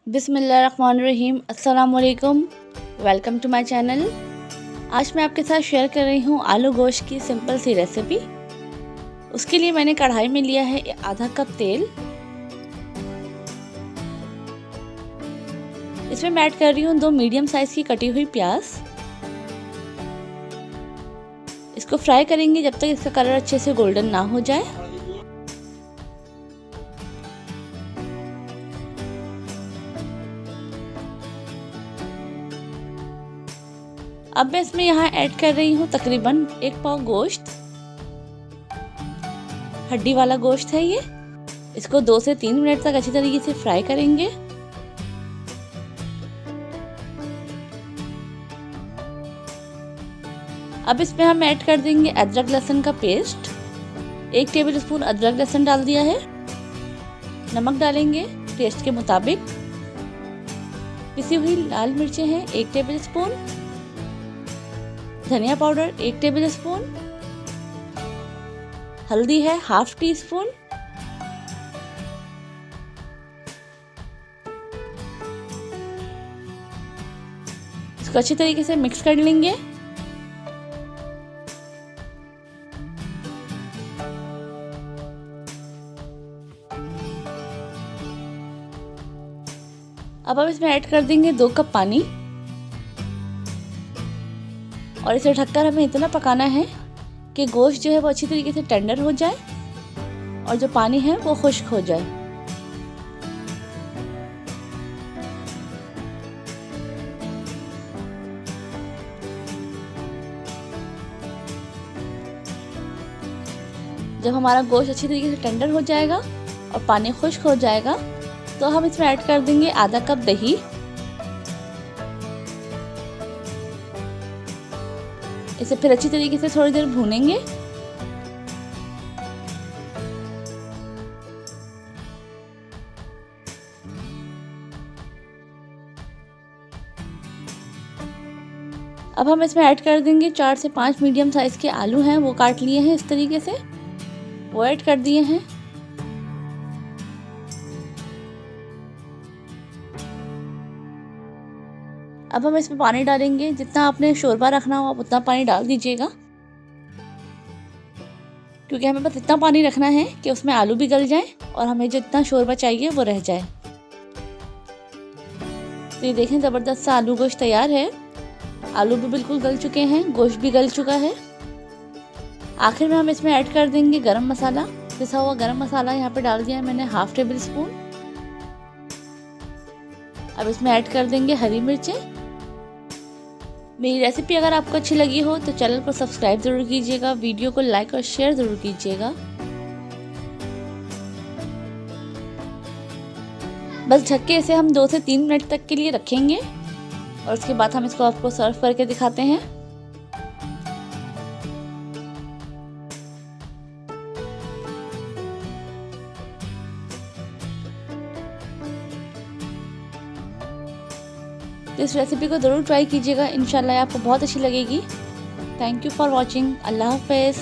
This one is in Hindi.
बिस्मिल्लाहिर्रहमानिर्रहीम। अस्सलाम वालेकुम, वेलकम टू माय चैनल। आज मैं आपके साथ शेयर कर रही हूँ आलू गोश्त की सिंपल सी रेसिपी। उसके लिए मैंने कढ़ाई में लिया है आधा कप तेल। इसमें मैं ऐड कर रही हूँ 2 मीडियम साइज़ की कटी हुई प्याज। इसको फ्राई करेंगे जब तक इसका कलर अच्छे से गोल्डन ना हो जाए। अब मैं इसमें यहाँ ऐड कर रही हूँ तकरीबन 1 पाव गोश्त। हड्डी वाला गोश्त है ये। इसको 2 से 3 मिनट तक अच्छी तरीके से फ्राई करेंगे। अब इसमें हम ऐड कर देंगे अदरक लहसुन का पेस्ट। 1 टेबलस्पून अदरक लहसुन डाल दिया है। नमक डालेंगे टेस्ट के मुताबिक। पिसी हुई लाल मिर्चें हैं 1 टेबलस्पून। धनिया पाउडर 1 टेबलस्पून। हल्दी है ½ टीस्पून। इसको अच्छी तरीके से मिक्स कर लेंगे। अब हम इसमें ऐड कर देंगे 2 कप पानी और इसे ढककर हमें इतना पकाना है कि गोश्त जो है वो अच्छी तरीके से टेंडर हो जाए और जो पानी है वो खुश्क हो जाए। जब हमारा गोश्त अच्छी तरीके से टेंडर हो जाएगा और पानी खुश्क हो जाएगा तो हम इसमें ऐड कर देंगे आधा कप दही। इसे फिर अच्छी तरीके से थोड़ी देर भूनेंगे। अब हम इसमें ऐड कर देंगे 4 से 5 मीडियम साइज़ के आलू हैं, वो काट लिए हैं इस तरीके से, वो ऐड कर दिए हैं। अब हम इसमें पानी डालेंगे। जितना आपने शोरबा रखना हो आप उतना पानी डाल दीजिएगा, क्योंकि हमें बस इतना पानी रखना है कि उसमें आलू भी गल जाए और हमें जितना शोरबा चाहिए वो रह जाए। तो ये देखें ज़बरदस्त सा आलू गोश्त तैयार है। आलू भी बिल्कुल गल चुके हैं, गोश्त भी गल चुका है। आखिर में हम इसमें ऐड कर देंगे गरम मसाला। पिसा हुआ गरम मसाला यहाँ पे डाल दिया है मैंने ½ टेबलस्पून। अब इसमें ऐड कर देंगे हरी मिर्चें। मेरी रेसिपी अगर आपको अच्छी लगी हो तो चैनल को सब्सक्राइब ज़रूर कीजिएगा, वीडियो को लाइक और शेयर ज़रूर कीजिएगा। बस ढक के इसे हम 2 से 3 मिनट तक के लिए रखेंगे और उसके बाद हम इसको आपको सर्व करके दिखाते हैं। तो इस रेसिपी को ज़रूर ट्राई कीजिएगा, इंशाल्लाह आपको बहुत अच्छी लगेगी। Thank you for watching. Allah हाफ़िज़।